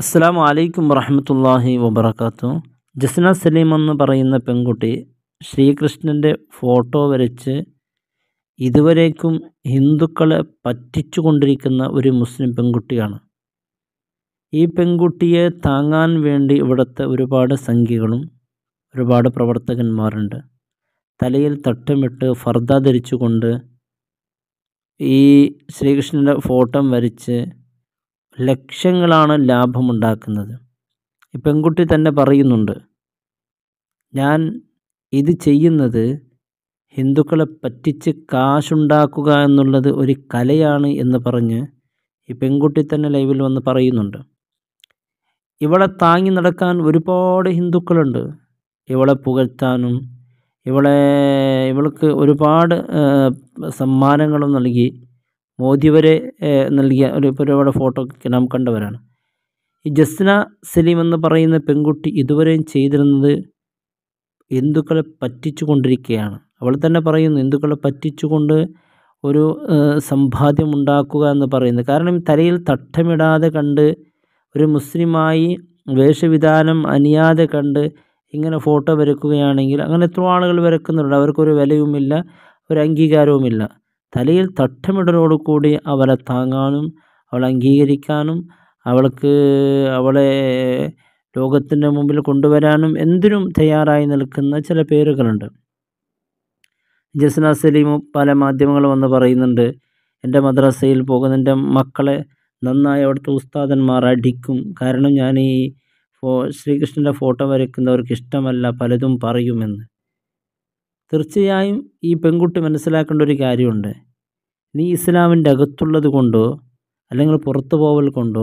അസ്സലാമു അലൈക്കും വറഹ്മത്തുള്ളാഹി വബറകാതുഹു. ജസ്ന സലീം എന്ന് പറയുന്ന പെൺകുട്ടി ശ്രീകൃഷ്ണൻ്റെ ഫോട്ടോ വരച്ച് ഇതുവരേക്കും ഹിന്ദുക്കളെ പറ്റിച്ചു കൊണ്ടിരിക്കുന്ന ഒരു മുസ്ലിം പെൺകുട്ടിയാണ്. ഈ പെൺകുട്ടിയെ താങ്ങാൻ വേണ്ടി ഇവിടുത്തെ ഒരുപാട് സംഘികളും ഒരുപാട് പ്രവർത്തകന്മാരുണ്ട്. തലയിൽ തട്ടമിട്ട് ഫർദ ധരിച്ചുകൊണ്ട് ഈ ശ്രീകൃഷ്ണൻ്റെ ഫോട്ടോ വരച്ച് ലക്ഷങ്ങളാണ് ലാഭമുണ്ടാക്കുന്നത്. ഈ പെൺകുട്ടി തന്നെ പറയുന്നുണ്ട്, ഞാൻ ഇത് ചെയ്യുന്നത് ഹിന്ദുക്കളെ പറ്റിച്ച് കാശുണ്ടാക്കുക എന്നുള്ളത് ഒരു കലയാണ് എന്ന് പറഞ്ഞ് ഈ പെൺകുട്ടി തന്നെ ലൈവിൽ വന്ന് പറയുന്നുണ്ട്. ഇവളെ താങ്ങി നടക്കാൻ ഒരുപാട് ഹിന്ദുക്കളുണ്ട്. ഇവളെ പുകഴ്ത്താനും ഇവൾക്ക് ഒരുപാട് സമ്മാനങ്ങളും നൽകി മോദി വരെ നൽകിയ ഒരുപാട് ഫോട്ടോ നാം കണ്ടവരാണ്. ഈ ജസ്ന സലീം എന്ന് പറയുന്ന പെൺകുട്ടി ഇതുവരെയും ചെയ്തിരുന്നത് ഹിന്ദുക്കളെ പറ്റിച്ചു കൊണ്ടിരിക്കുകയാണ്. അവൾ തന്നെ പറയുന്നു, ഹിന്ദുക്കളെ പറ്റിച്ചുകൊണ്ട് ഒരു സമ്പാദ്യം ഉണ്ടാക്കുക എന്ന് പറയുന്നത്. കാരണം തലയിൽ തട്ടമിടാതെ കണ്ട് ഒരു മുസ്ലിമായി വേഷവിധാനം അണിയാതെ കണ്ട് ഇങ്ങനെ ഫോട്ടോ വരയ്ക്കുകയാണെങ്കിൽ അങ്ങനെ എത്രയോ ആളുകൾ വരയ്ക്കുന്നുണ്ട്. അവർക്കൊരു വിലയുമില്ല, ഒരു അംഗീകാരവുമില്ല. തലയിൽ തട്ടമിടലോടുകൂടി അവളെ താങ്ങാനും അവളെ അംഗീകരിക്കാനും അവളെ ലോകത്തിൻ്റെ മുമ്പിൽ കൊണ്ടുവരാനും എന്തിനും തയ്യാറായി നിൽക്കുന്ന ചില പേരുകളുണ്ട്. ജസ്ന സലീം പല മാധ്യമങ്ങളും വന്ന് പറയുന്നുണ്ട്, എൻ്റെ മദ്രസയിൽ പോകുന്ന എൻ്റെ മക്കളെ നന്നായി അവിടുത്തെ ഉസ്താദന്മാർ അടിക്കും, കാരണം ഞാൻ ഈ ശ്രീകൃഷ്ണൻ്റെ ഫോട്ടോ വരയ്ക്കുന്നവർക്ക് ഇഷ്ടമല്ല, പലതും പറയുമെന്ന്. തീർച്ചയായും ഈ പെൺകുട്ടി മനസ്സിലാക്കേണ്ട ഒരു കാര്യമുണ്ട്. നീ ഇസ്ലാമിൻ്റെ അകത്തുള്ളത് കൊണ്ടോ അല്ലെങ്കിൽ പുറത്തു പോവൽ കൊണ്ടോ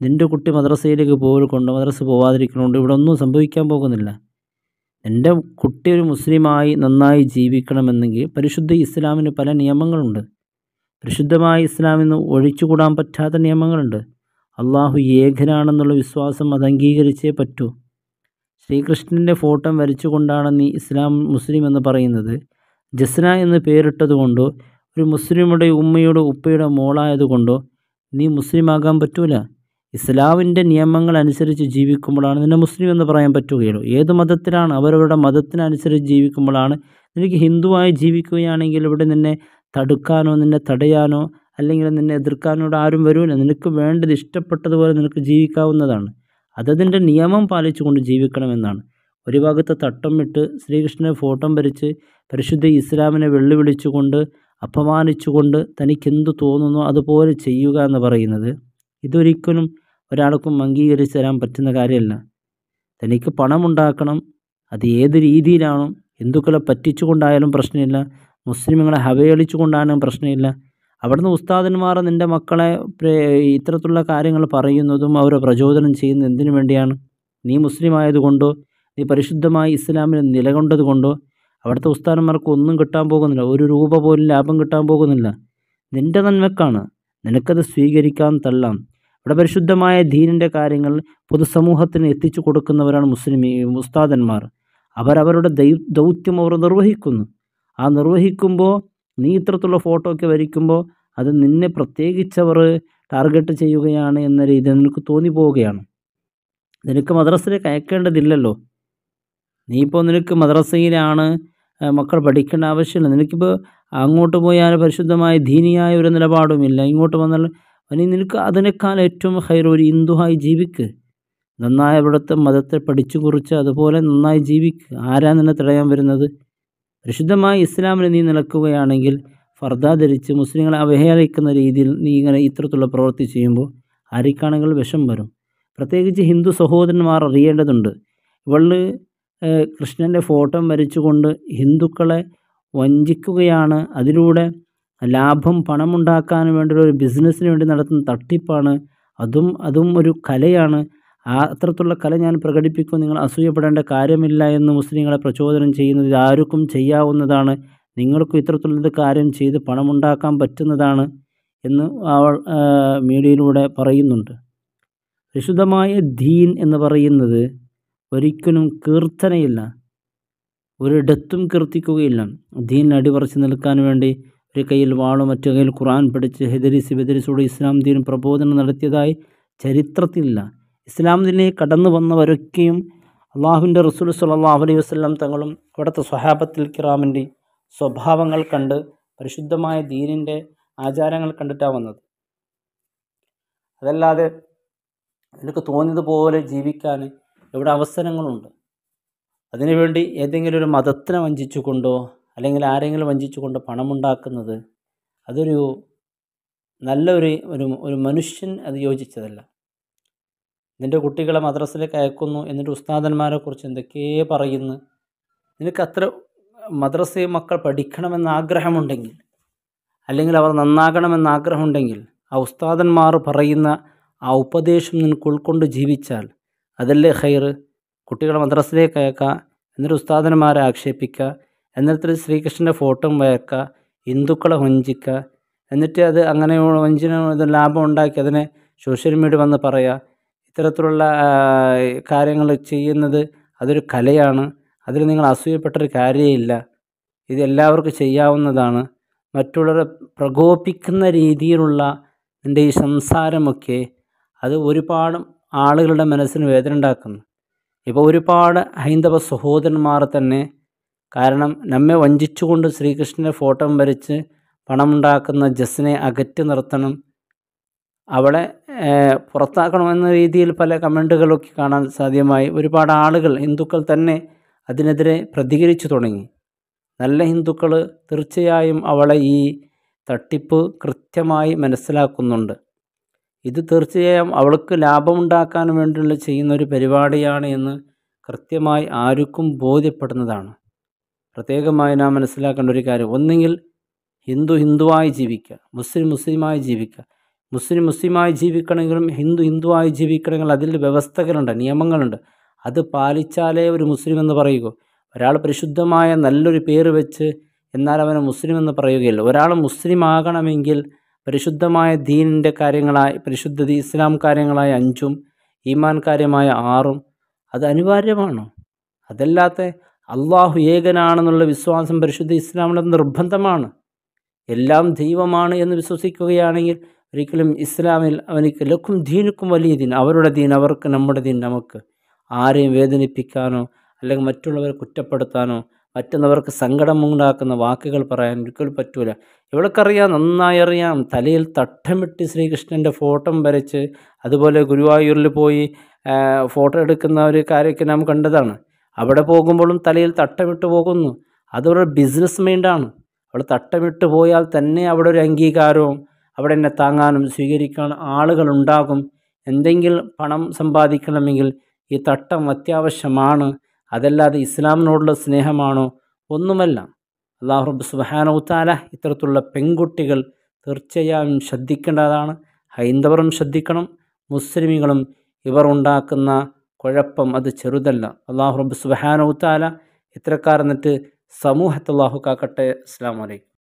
നിൻ്റെ കുട്ടി മദ്രസയിലേക്ക് പോവൽ കൊണ്ടോ മദ്രസ പോവാതിരിക്കണോണ്ടോ ഇവിടെ ഒന്നും സംഭവിക്കാൻ പോകുന്നില്ല. എൻ്റെ കുട്ടി ഒരു മുസ്ലിമായി നന്നായി ജീവിക്കണമെന്നെങ്കിൽ പരിശുദ്ധ ഇസ്ലാമിന് പല നിയമങ്ങളുണ്ട്. പരിശുദ്ധമായ ഇസ്ലാമിന് ഒഴിച്ചുകൂടാൻ പറ്റാത്ത നിയമങ്ങളുണ്ട്. അള്ളാഹു ഏകനാണെന്നുള്ള വിശ്വാസം അത് അംഗീകരിച്ചേ പറ്റൂ. ശ്രീകൃഷ്ണൻ്റെ ഫോട്ടോ വരച്ചുകൊണ്ടാണ് നീ മുസ്ലിം എന്ന് പറയുന്നത്. ജസ്ന എന്ന് പേരിട്ടത് കൊണ്ടോ ഒരു മുസ്ലിമുടെ ഉമ്മയുടെ ഉപ്പയുടെ മോളായതുകൊണ്ടോ നീ മുസ്ലിമാകാൻ പറ്റൂല. ഇസ്ലാമിൻ്റെ നിയമങ്ങൾ അനുസരിച്ച് ജീവിക്കുമ്പോഴാണ് നിന്നെ മുസ്ലിം എന്ന് പറയാൻ പറ്റുകയുള്ളൂ. ഏത് മതത്തിലാണ് അവരവരുടെ മതത്തിനനുസരിച്ച് ജീവിക്കുമ്പോഴാണ്. നിനക്ക് ഹിന്ദുവായി ജീവിക്കുകയാണെങ്കിൽ ഇവിടെ നിന്നെ തടുക്കാനോ നിന്നെ തടയാനോ അല്ലെങ്കിൽ നിന്നെ എതിർക്കാനോ ആരും വരില്ല. നിനക്ക് വേണ്ടത് ഇഷ്ടപ്പെട്ടതുപോലെ നിനക്ക് ജീവിക്കാവുന്നതാണ്. അതതിൻ്റെ നിയമം പാലിച്ചുകൊണ്ട് ജീവിക്കണമെന്നാണ്. ഒരു ഭാഗത്ത് തട്ടം വിട്ട് ശ്രീകൃഷ്ണനെ ഫോട്ടോ വരച്ച് പരിശുദ്ധ ഇസ്ലാമിനെ വെല്ലുവിളിച്ചുകൊണ്ട് അപമാനിച്ചുകൊണ്ട് തനിക്കെന്തു തോന്നുന്നോ അതുപോലെ ചെയ്യുക എന്ന് പറയുന്നത് ഇതൊരിക്കലും ഒരാൾക്കും അംഗീകരിച്ച് തരാൻ പറ്റുന്ന കാര്യമല്ല. തനിക്ക് പണമുണ്ടാക്കണം, അത് ഏത് രീതിയിലാണോ, ഹിന്ദുക്കളെ പറ്റിച്ചുകൊണ്ടായാലും പ്രശ്നമില്ല, മുസ്ലിമുകളെ ഹവയളിച്ചുകൊണ്ടായാലും പ്രശ്നമില്ല. അവിടുന്ന് ഉസ്താദന്മാർ നിൻ്റെ മക്കളെ ഇത്തരത്തിലുള്ള കാര്യങ്ങൾ പറയുന്നതും അവരെ പ്രചോദനം ചെയ്യുന്നത് എന്തിനു വേണ്ടിയാണ്? നീ മുസ്ലിം ആയതുകൊണ്ടോ നീ പരിശുദ്ധമായി ഇസ്ലാമിൽ നിലകൊണ്ടത് കൊണ്ടോ അവിടുത്തെ ഉസ്താദന്മാർക്ക് ഒന്നും കിട്ടാൻ പോകുന്നില്ല, ഒരു രൂപ പോലും ലാഭം കിട്ടാൻ പോകുന്നില്ല. നിൻ്റെ നന്മക്കാണ്, നിനക്കത് സ്വീകരിക്കാൻ തള്ളാം. ഇവിടെ പരിശുദ്ധമായ ദീനിൻ്റെ കാര്യങ്ങൾ പൊതുസമൂഹത്തിന് എത്തിച്ചു കൊടുക്കുന്നവരാണ് ഉസ്താദന്മാർ. അവരവരുടെ ദൗത്യം അവർ നിർവഹിക്കുന്നു. ആ നിർവഹിക്കുമ്പോൾ നീ ഇത്തരത്തിലുള്ള ഫോട്ടോ ഒക്കെ വരയ്ക്കുമ്പോൾ അത് നിന്നെ പ്രത്യേകിച്ചവർ ടാർഗറ്റ് ചെയ്യുകയാണ് എന്ന രീതിയിൽ നിനക്ക് തോന്നിപ്പോവുകയാണ്. നിനക്ക് മദ്രസയിലേക്ക് അയക്കേണ്ടതില്ലല്ലോ. നിനക്ക് മദ്രസയിലാണ് മക്കൾ പഠിക്കേണ്ട ആവശ്യമില്ല. നിനക്കിപ്പോൾ അങ്ങോട്ട് പോയാൽ പരിശുദ്ധമായ ദീനിയായ ഒരു നിലപാടുമില്ല. ഇങ്ങോട്ട് വന്നാൽ നിനക്ക് അതിനേക്കാൾ ഏറ്റവും ഹൈർ ഒരു ഹിന്ദുവായി ജീവിക്ക്. നന്നായി അവിടുത്തെ മതത്തെ പഠിച്ചു കുറിച്ച് അതുപോലെ നന്നായി ജീവിക്ക്. ആരാ നിന്നെ തടയാൻ വരുന്നത്? പരിശുദ്ധമായ ഇസ്ലാമിൽ നീ നിൽക്കുകയാണെങ്കിൽ ഫർദ ധരിച്ച് മുസ്ലിങ്ങളെ അവഹേളിക്കുന്ന രീതിയിൽ നീ ഇങ്ങനെ ഇത്തരത്തിലുള്ള പ്രവൃത്തി ചെയ്യുമ്പോൾ ആർക്കാണെങ്കിൽ വിഷം വരും. പ്രത്യേകിച്ച് ഹിന്ദു സഹോദരന്മാർ അറിയേണ്ടതുണ്ട്. ഇവള് കൃഷ്ണൻ്റെ ഫോട്ടോ വരച്ചുകൊണ്ട് ഹിന്ദുക്കളെ വഞ്ചിക്കുകയാണ്. അതിലൂടെ ലാഭം പണമുണ്ടാക്കാൻ വേണ്ടി ഒരു ബിസിനസ്സിന് വേണ്ടി നടത്തുന്ന തട്ടിപ്പാണ്. അതും ഒരു കലയാണ്. അത്തരത്തിലുള്ള കല ഞാൻ പ്രകടിപ്പിക്കും, നിങ്ങൾ അസൂയപ്പെടേണ്ട കാര്യമില്ല എന്ന് മുസ്ലിങ്ങളെ പ്രചോദനം ചെയ്യുന്നത് ഇതാർക്കും ചെയ്യാവുന്നതാണ്. നിങ്ങൾക്കും ഇത്തരത്തിലുള്ള കാര്യം ചെയ്ത് പണമുണ്ടാക്കാൻ പറ്റുന്നതാണ് എന്ന് അവൾ മീഡിയയിലൂടെ പറയുന്നുണ്ട്. വിശുദ്ധമായ ദീൻ എന്ന് പറയുന്നത് ഒരിക്കലും കീർത്തനയില്ല, ഒരിടത്തും കീർത്തിക്കുകയില്ല. ദീൻ അടിപറിച്ച് നിൽക്കാൻ വേണ്ടി ഒരു കയ്യിൽ വാളും മറ്റു കയ്യിൽ ഖുർആൻ പഠിച്ച് ബെദരിസോട് ഇസ്ലാം ദീൻ പ്രബോധനം നടത്തിയതായി ചരിത്രത്തിലില്ല. ഇസ്ലാമിലേക്ക് കടന്നു വന്നവരൊക്കെയും അള്ളാഹുവിൻ്റെ റസൂൽ സ്വല്ലല്ലാഹു അലൈഹി വസല്ലം തങ്ങളും അവിടുത്തെ സ്വഹാബത്തുൽ കിറാമിൻ്റെ സ്വഭാവങ്ങൾ കണ്ട് പരിശുദ്ധമായ ദീനിൻ്റെ ആചാരങ്ങൾ കണ്ടിട്ടാണ് വന്നത്. അതല്ലാതെ എനിക്ക് തോന്നിയതുപോലെ ജീവിക്കാൻ ഇവിടെ അവസരങ്ങളുണ്ട്. അതിനുവേണ്ടി ഏതെങ്കിലും ഒരു മതത്തിനെ വഞ്ചിച്ചുകൊണ്ടോ അല്ലെങ്കിൽ ആരെങ്കിലും വഞ്ചിച്ചുകൊണ്ടോ പണമുണ്ടാക്കുന്നത് അതൊരു ഒരു മനുഷ്യൻ അത് യോജിച്ചതല്ല. നിൻ്റെ കുട്ടികളെ മദ്രസയിലേക്ക് അയക്കുന്നു, എന്നിട്ട് ഉസ്താദന്മാരെക്കുറിച്ച് എന്തൊക്കെയോ പറയുന്നു. നിനക്ക് അത്ര മദ്രസയിൽ മക്കൾ പഠിക്കണമെന്ന് ആഗ്രഹമുണ്ടെങ്കിൽ അല്ലെങ്കിൽ അവർ നന്നാകണമെന്ന് ആഗ്രഹമുണ്ടെങ്കിൽ ആ ഉസ്താദന്മാർ പറയുന്ന ആ ഉപദേശം നിനക്ക് ഉൾക്കൊണ്ട് ജീവിച്ചാൽ അതല്ലേ ഖൈറ്. കുട്ടികളെ മദ്രസയിലേക്ക് അയക്കുക, എന്നിട്ട് ഉസ്താദന്മാരെ ആക്ഷേപിക്കുക, എന്നിട്ട് ശ്രീകൃഷ്ണൻ്റെ ഫോട്ടോ വയ്ക്കുക, ഹിന്ദുക്കളെ വഞ്ചിക്കുക, എന്നിട്ട് അത് അങ്ങനെ വഞ്ചന ലാഭം ഉണ്ടാക്കി അതിനെ സോഷ്യൽ മീഡിയ വന്ന് പറയുക. ഇത്തരത്തിലുള്ള കാര്യങ്ങൾ ചെയ്യുന്നത് അതൊരു കലയാണ്. അതിൽ നിങ്ങൾ അസൂയപ്പെട്ടൊരു കാര്യമില്ല. ഇത് എല്ലാവർക്കും ചെയ്യാവുന്നതാണ്. മറ്റുള്ളവരെ പ്രകോപിക്കുന്ന രീതിയിലുള്ള എൻ്റെ ഈ സംസാരമൊക്കെ അത് ഒരുപാട് ആളുകളുടെ മനസ്സിന് വേദന ഉണ്ടാക്കുന്നു. ഇപ്പോൾ ഒരുപാട് ഹൈന്ദവ സഹോദരന്മാർ തന്നെ കാരണം നമ്മെ വഞ്ചിച്ചുകൊണ്ട് ശ്രീകൃഷ്ണൻ്റെ ഫോട്ടോ വരച്ച് പണമുണ്ടാക്കുന്ന ജസ്സിനെ അകറ്റി നിർത്തണം, അവളെ പുറത്താക്കണമെന്ന രീതിയിൽ പല കമൻറ്റുകളൊക്കെ കാണാൻ സാധ്യമായി. ഒരുപാട് ആളുകൾ ഹിന്ദുക്കൾ തന്നെ അതിനെതിരെ പ്രതികരിച്ചു തുടങ്ങി. നല്ല ഹിന്ദുക്കൾ തീർച്ചയായും അവളെ ഈ തട്ടിപ്പ് കൃത്യമായി മനസ്സിലാക്കുന്നുണ്ട്. ഇത് തീർച്ചയായും അവൾക്ക് ലാഭമുണ്ടാക്കാൻ വേണ്ടിയുള്ള ചെയ്യുന്നൊരു പരിപാടിയാണ് എന്ന് കൃത്യമായി ആർക്കും ബോധ്യപ്പെടുന്നതാണ്. പ്രത്യേകമായി നാം മനസ്സിലാക്കേണ്ട ഒരു കാര്യം, ഒന്നെങ്കിൽ ഹിന്ദുവായി ജീവിക്കുക, മുസ്ലിമായി ജീവിക്കുക. മുസ്ലിമായി ജീവിക്കണമെങ്കിലും ഹിന്ദുവായി ജീവിക്കണമെങ്കിൽ അതിൽ വ്യവസ്ഥകളുണ്ട്, നിയമങ്ങളുണ്ട്. അത് പാലിച്ചാലേ ഒരു മുസ്ലിം എന്ന് പറയുക. ഒരാൾ പരിശുദ്ധമായ നല്ലൊരു പേര് വെച്ച് എന്നാൽ അവനെ മുസ്ലിം എന്ന് പറയുകയില്ല. ഒരാൾ മുസ്ലിം ആകണമെങ്കിൽ പരിശുദ്ധമായ ദീനിൻ്റെ കാര്യങ്ങളായ പരിശുദ്ധ ഇസ്ലാം കാര്യങ്ങളായ 5 ഈമാൻ കാര്യമായ 6 അത് അനിവാര്യമാണ്. അതല്ലാത്ത അള്ളാഹു ഏകനാണെന്നുള്ള വിശ്വാസം പരിശുദ്ധ ഇസ്ലാമിൻ്റെ നിർബന്ധമാണ്. എല്ലാം ദൈവമാണ് എന്ന് വിശ്വസിക്കുകയാണെങ്കിൽ ഒരിക്കലും ഇസ്ലാമിൽ അവനിക്ക് ലക്കും ദീനുക്കും വലിയ ദീൻ, അവരുടെ ദീൻ അവർക്ക്, നമ്മുടെ ദീൻ നമുക്ക്. ആരെയും വേദനിപ്പിക്കാനോ അല്ലെങ്കിൽ മറ്റുള്ളവരെ കുറ്റപ്പെടുത്താനോ മറ്റുള്ളവർക്ക് സങ്കടമുണ്ടാക്കുന്ന വാക്കുകൾ പറയാൻ ഒരിക്കലും പറ്റൂല. ഇവൾക്കറിയാം, നന്നായി അറിയാം. തലയിൽ തട്ടമിട്ട് ശ്രീകൃഷ്ണൻ്റെ ഫോട്ടോ വരച്ച് അതുപോലെ ഗുരുവായൂരിൽ പോയി ഫോട്ടോ എടുക്കുന്ന ഒരു കാര്യമൊക്കെ നാം കണ്ടതാണ്. അവിടെ പോകുമ്പോഴും തലയിൽ തട്ടമിട്ട് പോകുന്നു. അതൊരു ബിസിനസ് മൈൻഡാണ്. അവൾ തട്ടമിട്ട് പോയാൽ തന്നെ അവിടെ ഒരു അംഗീകാരവും അവിടെ എന്നെ താങ്ങാനും സ്വീകരിക്കാനും ആളുകളുണ്ടാകും. എന്തെങ്കിലും പണം സമ്പാദിക്കണമെങ്കിൽ ഈ തട്ടം അത്യാവശ്യമാണ്. അതല്ലാതെ ഇസ്ലാമിനോടുള്ള സ്നേഹമാണോ? ഒന്നുമല്ല. അല്ലാഹു റബ്ബ് സുബ്ഹാനഹു വ തആല ഇത്തരത്തിലുള്ള പെൺകുട്ടികൾ തീർച്ചയായും ശ്രദ്ധിക്കേണ്ടതാണ്. ഹൈന്ദവരും ശ്രദ്ധിക്കണം, മുസ്ലിമുകളും. ഇവർ ഉണ്ടാക്കുന്ന കുഴപ്പം അത് ചെറുതല്ല. അല്ലാഹു റബ്ബ് സുബ്ഹാനഹു വ തആല ഇത്തരക്കാർ എന്നിട്ട് സമൂഹത്തെ അല്ലാഹു കാക്കട്ടെ. അസ്സലാമു അലൈക്കും.